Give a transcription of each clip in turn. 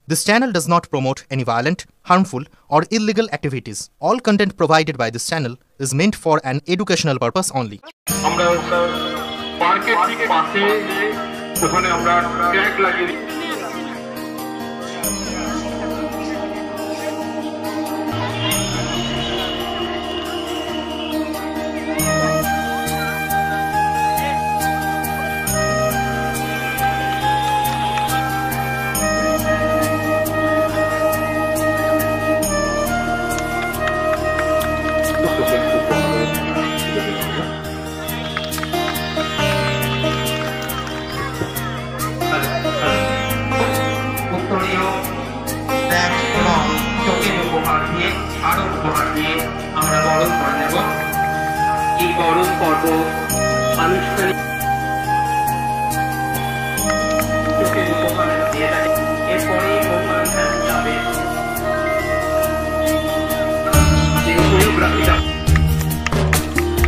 This channel does not promote any violent, harmful, or illegal activities. All content provided by this channel is meant for an educational purpose only. আমরা পার্কের ঠিক পাশে ওখানে আমরা tag লাগিয়ে আমরা বরণ করে নেব। এই বরণ পর্ব আনুষ্ঠানিক চোখের উপহার দিয়ে থাকে। এরপরে ভগবান যাবে কোরিওগ্রাফিটা,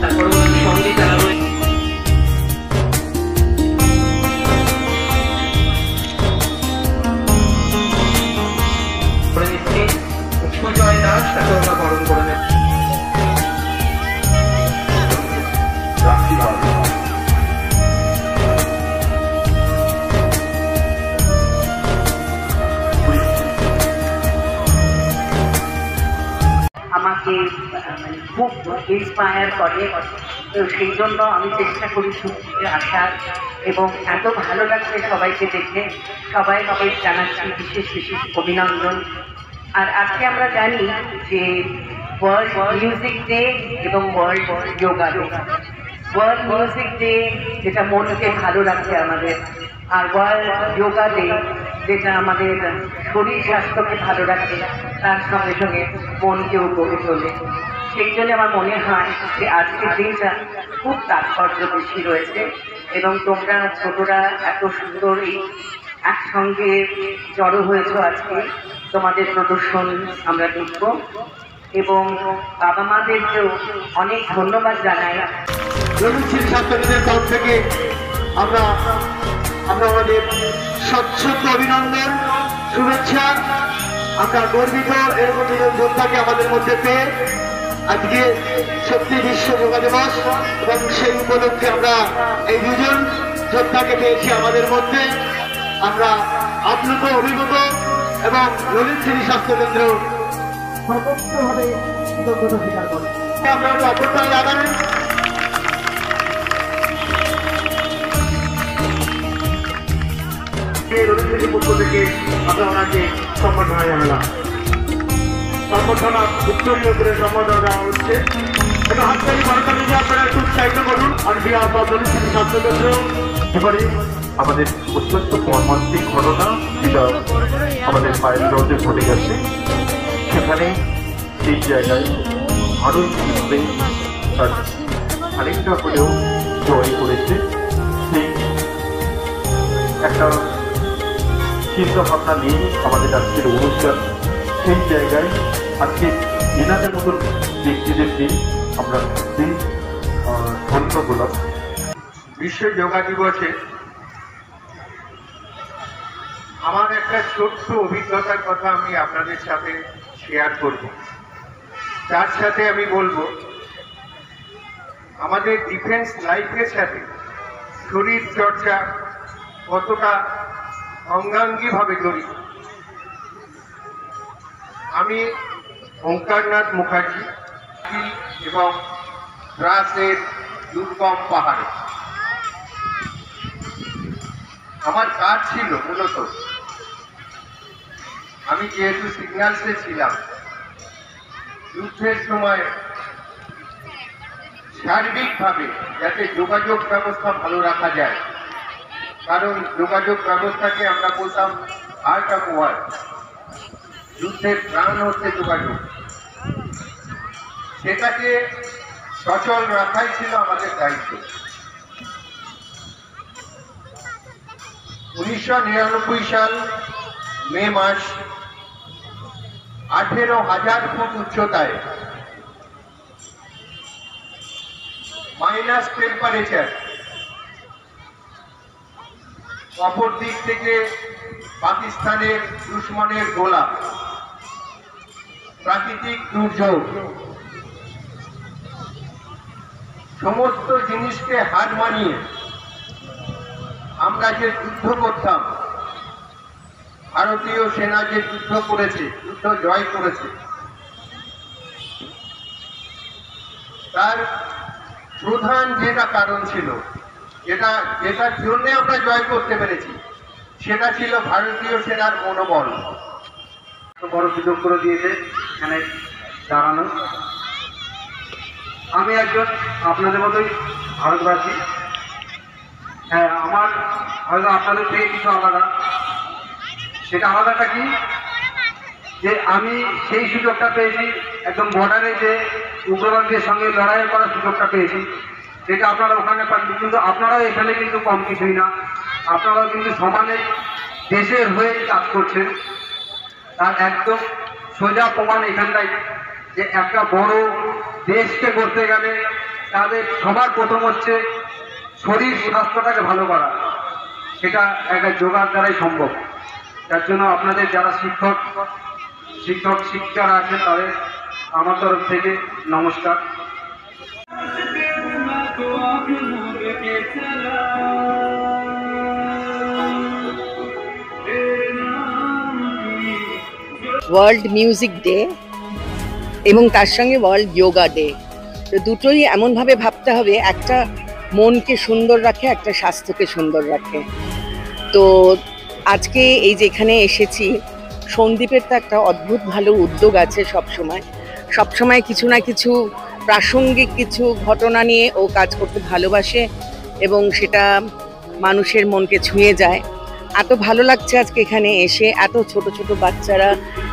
তারপর সঙ্গে যারা রয়েছে সুজয় দাস, তাকে আমরা বরণ করে নেব। আমাকে খুব ইন্সপায়ার করে, তো সেই জন্য আমি চেষ্টা করি ছুটিতে আসার, এবং এত ভালো লাগছে সবাইকে দেখে। সবাইকে জানাচ্ছি বিশেষ বিশেষ অভিনন্দন। আর আজকে আমরা জানি যে ওয়ার্ল্ড মিউজিক ডে এবং world yoga day. World music day যেটা মনকে ভালো রাখে আমাদের, আর ওয়ার্ল্ড যোগা ডে যেটা আমাদের শরীর স্বাস্থ্যকে ভালো রাখে, তার সঙ্গে সঙ্গে মনকেও গড়ে তোলে। সেই জন্য আমার মনে হয় যে আজকের দিনটা খুব তাৎপর্য বেশি রয়েছে, এবং তোমরা ছোটরা এত সুন্দর এই একসঙ্গে জড়ো হয়েছো আজকে। তোমাদের প্রদর্শন আমরা দেখব, এবং বাবা মাদেরকেও অনেক ধন্যবাদ জানাই। রবীন্দ্র ছাত্রদের তরফ থেকে আমরা আমাদের স্বচ্ছন্দ অভিনন্দন, শুভেচ্ছা। আমরা গর্বিত এরকম দুজন যোদ্ধাকে আমাদের মধ্যে পেয়ে। আজকে সত্যি বিশ্ব যোগা দিবস, এবং সেই উপলক্ষে আমরা এই দুজন যোদ্ধাকে পেয়েছি আমাদের মধ্যে। আমরা আপ্লুত, অভিভূত, এবং রবীন্দ্র স্বাস্থ্য কেন্দ্র সর্বোচ্চভাবে কৃতজ্ঞতা স্বীকার করি। আমরা অপরটাই লাগাবেন। রবীন্দ্রের পক্ষ থেকে আমরা ওনাকে সম্বর্ধনা জানালাম। সম্বর্ধনা উত্তরীয় করে সম্বর্ধনা দেওয়া হচ্ছে। এটা হাততালি বার্তা নিয়ে আপনারা একটু উৎসাহিত করুন। আর বিহার বা রবীন্দ্র স্বাস্থ্য কেন্দ্র এবারে আমাদের অত্যন্ত মর্মান্তিক ঘটনা, যেটা আমাদের পায়ের রোডে ঘটে গেছে, সেখানে সেই জায়গায় আরও কীভাবে তার খানিকটা হলেও জয় করেছে, সেই একটা চিন্তা ভাবনা নিয়ে আমাদের আজকের অনুষ্ঠান। সেই জায়গায় আজকে এনাদের মতন ব্যক্তিদেরকে আমরা ধন্য হলাম। বিশ্ব যোগা দিবসে আমার একটা ছোট্ট অভিজ্ঞতার কথা আমি আপনাদের সাথে শেয়ার করব। তার সাথে আমি বলবো আমাদের ডিফেন্স লাইফের সাথে শরীর চর্চা কতটা অঙ্গাঙ্গিভাবে জড়িত। আমি ওঙ্কারনাথ মুখার্জি এবং দ্রাসের দুর্গম পাহাড়ে আমার কাজ ছিল মূলত, আমি যেহেতু সিগন্যালসে ছিলাম, যুদ্ধের সময় সার্বিকভাবে যাতে যোগাযোগ ব্যবস্থা ভালো রাখা যায়, কারণ যোগাযোগ ব্যবস্থাকে আমরা বলতাম হার্ট অফ ওয়ার। যুদ্ধের প্রাণ হচ্ছে যোগাযোগ, সেটাকে সচল রাখাই ছিল আমাদের দায়িত্ব। 1999 সাল মে মাস 18,000 ফুট উচ্চতায় মাইনাস টেম্পারেচার, অপর দিক থেকে পাকিস্তানের দুশ্মনের গোলা, প্রাকৃতিক দুর্যোগ, সমস্ত জিনিসকে হার মানিয়ে আমরা যে যুদ্ধ করতাম, ভারতীয় সেনা যে যুদ্ধ করেছে, যুদ্ধ জয় করেছে, তার প্রধান যেটা কারণ ছিল, যেটার জন্য আমরা জয় করতে পেরেছি, সেটা ছিল ভারতীয় সেনার মনোবল। বড় সুযোগ করে দিয়েছে এখানে দাঁড়ানো। আমি একজন আপনাদের মতোই ভারতবাসী। হ্যাঁ, আমার হয়তো আপনাদের থেকে কিছু আলাদা। সেটা আলাদাটা কি, যে আমি সেই সুযোগটা পেয়েছি একদম বর্ডারে যে উগ্রবাদীদের সঙ্গে লড়াই করার সুযোগটা পেয়েছি, যেটা আপনারা ওখানে পাচ্ছেন। কিন্তু আপনারাও এখানে কিন্তু কম কিছুই না, আপনারাও কিন্তু সমানে দেশের হয়ে কাজ করছেন। তার একদম সোজা প্রমাণ এখানটাই, যে একটা বড় দেশকে করতে গেলে তাদের সবার প্রথম হচ্ছে শরীর স্বাস্থ্যটাকে ভালো করা। সেটা একটা যোগার দ্বারাই সম্ভব। যার জন্য আপনাদের যারা শিক্ষিকারা আছেন তাদের আমার তরফ থেকে নমস্কার। ওয়ার্ল্ড মিউজিক ডে এবং তার সঙ্গে ওয়ার্ল্ড যোগা ডে, তো দুটোই এমনভাবে ভাবতে হবে, একটা মনকে সুন্দর রাখে, একটা স্বাস্থ্যকে সুন্দর রাখে। তো আজকে এই যেখানে এসেছি, সন্দীপের তো একটা অদ্ভুত ভালো উদ্যোগ আছে। সবসময় কিছু না কিছু প্রাসঙ্গিক কিছু ঘটনা নিয়ে ও কাজ করতে ভালোবাসে এবং সেটা মানুষের মনকে ছুঁয়ে যায়। এত ভালো লাগছে আজকে এখানে এসে, এত ছোট ছোট বাচ্চারা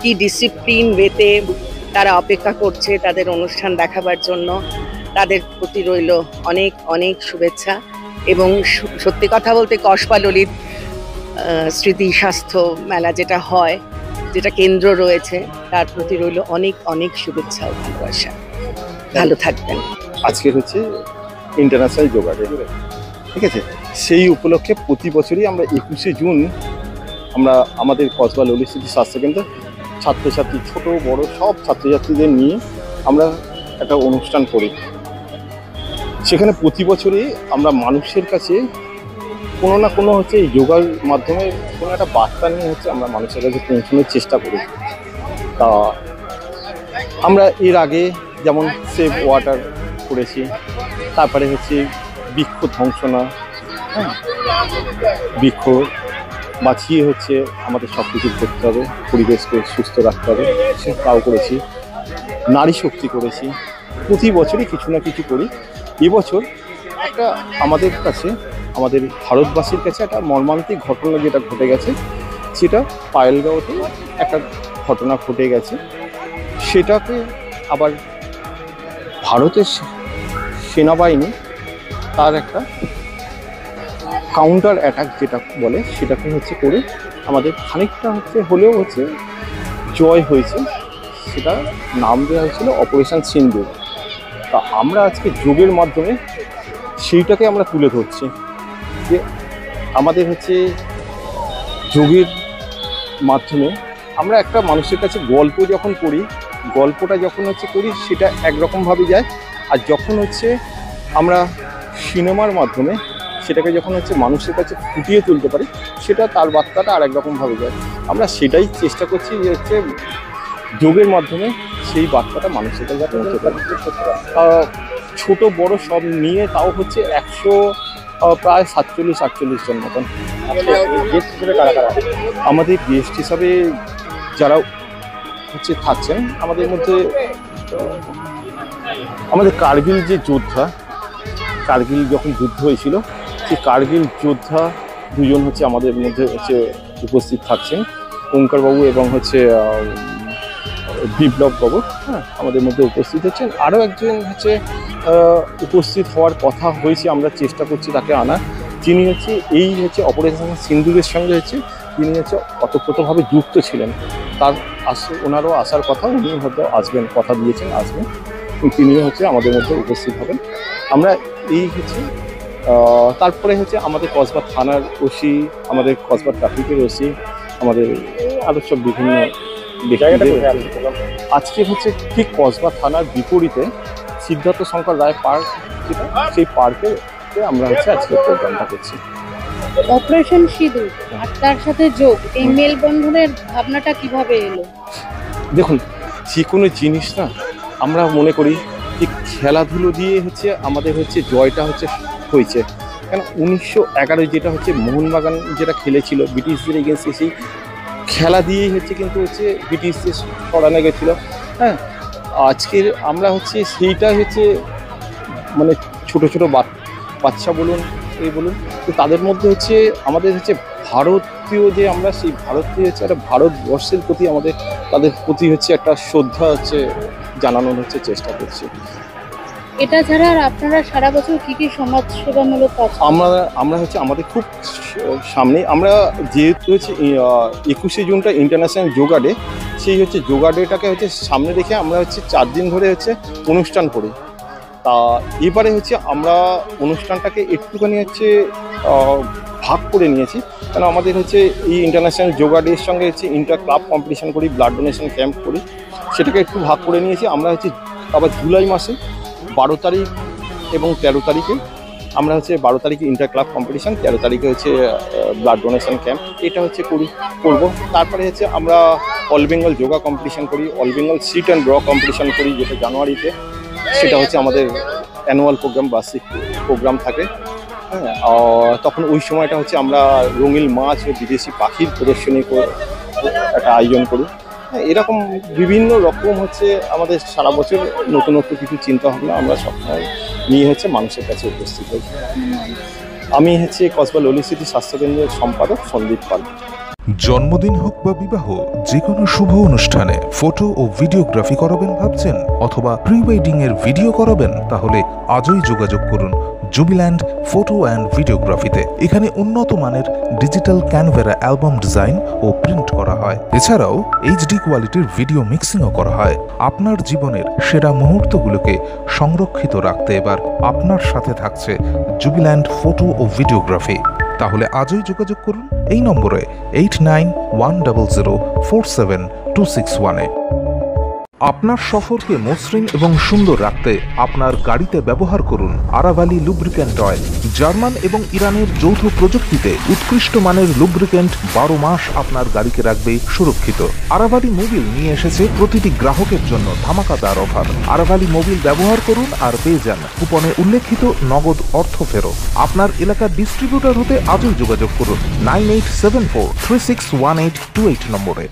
কি ডিসিপ্লিন ওয়েতে তারা অপেক্ষা করছে তাদের অনুষ্ঠান দেখাবার জন্য। তাদের প্রতি রইল অনেক অনেক শুভেচ্ছা। এবং সত্যি কথা বলতে কসবা ললিত স্মৃতি স্বাস্থ্য মেলা যেটা হয়, যেটা কেন্দ্র রয়েছে, তার প্রতি রইল অনেক অনেক শুভেচ্ছা ও ভালোবাসা। ভালো থাকবেন। আজকে হচ্ছে ইন্টারন্যাশনাল যোগা ডে, ঠিক আছে? সেই উপলক্ষে প্রতি বছরই আমরা 21শে জুন আমরা আমাদের কসবা ললিত স্মৃতি স্বাস্থ্যকেন্দ্র ছাত্রছাত্রী, ছোট বড় সব ছাত্রছাত্রীদের নিয়ে আমরা একটা অনুষ্ঠান করি। সেখানে প্রতি বছরই আমরা মানুষের কাছে কোনো না কোনো হচ্ছে যোগার মাধ্যমে কোনো একটা বার্তা নিয়ে হচ্ছে আমরা মানুষের কাছে পৌঁছানোর চেষ্টা করি। তা আমরা এর আগে যেমন সেভ ওয়াটার করেছি, তারপরে হচ্ছে বৃক্ষ ধ্বংস না, হ্যাঁ, বৃক্ষ বাঁচিয়ে হচ্ছে আমাদের সব কিছু করতে হবে, পরিবেশকে সুস্থ রাখতে হবে, তাও করেছি। নারী শক্তি করেছি, প্রতি বছরই কিছু না কিছু করি। এবছর একটা আমাদের কাছে, আমাদের ভারতবাসীর কাছে একটা মর্মান্তিক ঘটনা যেটা ঘটে গেছে, সেটা পায়েলগাঁওতে একটা ঘটনা ঘটে গেছে। সেটাকে আবার ভারতের সেনাবাহিনী তার একটা কাউন্টার অ্যাটাক যেটা বলে, সেটাকে হচ্ছে করে আমাদের খানিকটা হচ্ছে হলেও হচ্ছে জয় হয়েছে। সেটা নাম দেওয়া হয়েছিল অপারেশন সিন্দুর। তা আমরা আজকে যোগের মাধ্যমে সেইটাকে আমরা তুলে ধরছি, যে আমাদের হচ্ছে যোগের মাধ্যমে আমরা একটা মানুষের কাছে গল্প যখন করি, গল্পটা যখন হচ্ছে করি সেটা একরকমভাবে যায়, আর যখন হচ্ছে আমরা সিনেমার মাধ্যমে সেটাকে যখন হচ্ছে মানুষের কাছে ফুটিয়ে তুলতে পারি, সেটা তার বার্তাটা আর একরকমভাবে যায়। আমরা সেটাই চেষ্টা করছি যে হচ্ছে যোগের মাধ্যমে সেই বার্তাটা মানুষের কাছে পৌঁছে পারে। ছোট বড় সব নিয়ে তাও হচ্ছে 100 প্রায় 47-48 জন মতন। আমাদের গেস্ট হিসাবে যারা হচ্ছে থাকছেন আমাদের মধ্যে, আমাদের কার্গিল যে যোদ্ধা, কার্গিল যখন যুদ্ধ হয়েছিল, সেই কার্গিল যোদ্ধা দুজন হচ্ছে আমাদের মধ্যে হচ্ছে উপস্থিত থাকছেন, ওঙ্কারবাবু এবং হচ্ছে বিপ্লববাবু, হ্যাঁ, আমাদের মধ্যে উপস্থিত হচ্ছেন। আরও একজন হচ্ছে উপস্থিত হওয়ার কথা হয়েছে, আমরা চেষ্টা করছি তাকে আনার, যিনি হচ্ছে এই হচ্ছে অপারেশন সিন্দুরের সঙ্গে হচ্ছে তিনি হচ্ছে ওতপ্রোতভাবে যুক্ত ছিলেন। তার ওনারও আসার কথা, উনি হয়তো আসবেন, কথা দিয়েছেন আসবেন, তিনিও হচ্ছে আমাদের মধ্যে উপস্থিত হবেন। আমরা এই হচ্ছে তারপরে হচ্ছে আমাদের কসবা থানার ওসি, আমাদের কসবা ট্রাফিকের ওসি, আমাদের আরও সব বিভিন্ন আজকে হচ্ছে ঠিক কসবা থানার বিপরীতে সিদ্ধার্থ শঙ্কর রায় পার্ক, যেটা সেই পার্কে আমরা হচ্ছে আজকে প্রোগ্রামটা করছি। অপারেশন সিঁদুর আর তার সাথে যোগ, এই মেলবন্ধনের ভাবনাটা কিভাবে এলো? দেখুন, যে কোনো জিনিস না আমরা মনে করি যে খেলাধুলো দিয়ে হচ্ছে আমাদের হচ্ছে জয়টা হচ্ছে হয়েছে। কেন 1911 যেটা হচ্ছে মোহনবাগান যেটা খেলেছিল ব্রিটিশদের এগেন্সে, সেই খেলা দিয়েই হচ্ছে কিন্তু হচ্ছে ব্রিটিশদের সরানো গেছিলো। হ্যাঁ, আজকের আমরা হচ্ছে সেইটা হচ্ছে মানে ছোটো ছোটো বাচ্চা বলুন এই বলুন, তো তাদের মধ্যে হচ্ছে আমাদের হচ্ছে ভারতীয় যে আমরা সেই ভারতীয় হচ্ছে একটা ভারতবর্ষের প্রতি আমাদের তাদের প্রতি হচ্ছে একটা শ্রদ্ধা হচ্ছে জানানোর হচ্ছে চেষ্টা করছি। এটা ছাড়া আর আপনারা সারা বছর কি কি সমাজসেবামূলক কাজ? আমরা হচ্ছে আমাদের খুব সামনে, আমরা যেহেতু হচ্ছে 21শে জুনটা ইন্টারন্যাশনাল যোগা ডে, সেই হচ্ছে যোগা ডেটাকে হচ্ছে সামনে রেখে আমরা হচ্ছে 4 দিন ধরে হচ্ছে অনুষ্ঠান করি। তা এবারে হচ্ছে আমরা অনুষ্ঠানটাকে একটুখানি হচ্ছে ভাগ করে নিয়েছি, কারণ আমাদের হচ্ছে এই ইন্টারন্যাশনাল যোগা ডের সঙ্গে হচ্ছে ইন্টার ক্লাব কম্পিটিশন করি, ব্লাড ডোনেশন ক্যাম্প করি, সেটাকে একটু ভাগ করে নিয়েছি। আমরা হচ্ছে আবার জুলাই মাসে 12 তারিখ এবং 13 তারিখে আমরা হচ্ছে 12 তারিখে ইন্টার ক্লাব কম্পিটিশন, 13 তারিখে হচ্ছে ব্লাড ডোনেশন ক্যাম্প, এটা হচ্ছে করব। তারপরে হচ্ছে আমরা অল বেঙ্গল যোগা কম্পিটিশন করি, all Bengal sit and draw competition করি, যেটা জানুয়ারিতে, সেটা হচ্ছে আমাদের অ্যানুয়াল প্রোগ্রাম, বার্ষিক প্রোগ্রাম থাকে। হ্যাঁ, তখন ওই সময়টা হচ্ছে আমরা রঙিন মাছ ও বিদেশি পাখির প্রদর্শনী একটা আয়োজন করি। হ্যাঁ, এরকম বিভিন্ন রকম হচ্ছে আমাদের সারা বছর নতুনত্ব কিছু চিন্তা ভাবনা আমরা সবসময় নিয়ে হচ্ছে মানুষের কাছে উপস্থিত হই। আমি হচ্ছে কসবা ললিত স্মৃতি স্বাস্থ্যকেন্দ্রের সম্পাদক সন্দীপ পাল। জন্মদিন হোক বা বিবাহ, যে কোনো শুভ অনুষ্ঠানে ফটো ও ভিডিওগ্রাফি করাবেন ভাবছেন, অথবা প্রি ওয়েডিং এর ভিডিও করাবেন, তাহলে আজই যোগাযোগ করুন জুবিল্যান্ড ফটো অ্যান্ড ভিডিওগ্রাফিতে। এখানে উন্নত মানের ডিজিটাল ক্যানভেরা অ্যালবাম ডিজাইন ও প্রিন্ট করা হয়। এছাড়াও এইচডি কোয়ালিটির ভিডিও মিক্সিংও করা হয়। আপনার জীবনের সেরা মুহূর্তগুলোকে সংরক্ষিত রাখতে এবার আপনার সাথে থাকছে জুবিল্যান্ড ফটো ও ভিডিওগ্রাফি। তাহলে আজই যোগাযোগ করুন এই নম্বরে 8910047261-এ। আপনার সফরকে মসৃণ এবং সুন্দর রাখতে আপনার গাড়িতে ব্যবহার করুন আরাভালি লুব্রিক্যান্ট অয়েল। জার্মান এবং ইরানের যৌথ প্রযুক্তিতে উৎকৃষ্ট মানের লুব্রিক্যান্ট 12 মাস আপনার গাড়িকে রাখবে সুরক্ষিত। আরাভালি মোবিল নিয়ে এসেছে প্রতিটি গ্রাহকের জন্য ধামাকাদার অফার। আরাভালি মোবিল ব্যবহার করুন আর পেয়ে যান কুপনে উল্লেখিত নগদ অর্থ ফেরত। আপনার এলাকার ডিস্ট্রিবিউটর হতে আজই যোগাযোগ করুন 9874361828 নম্বরে।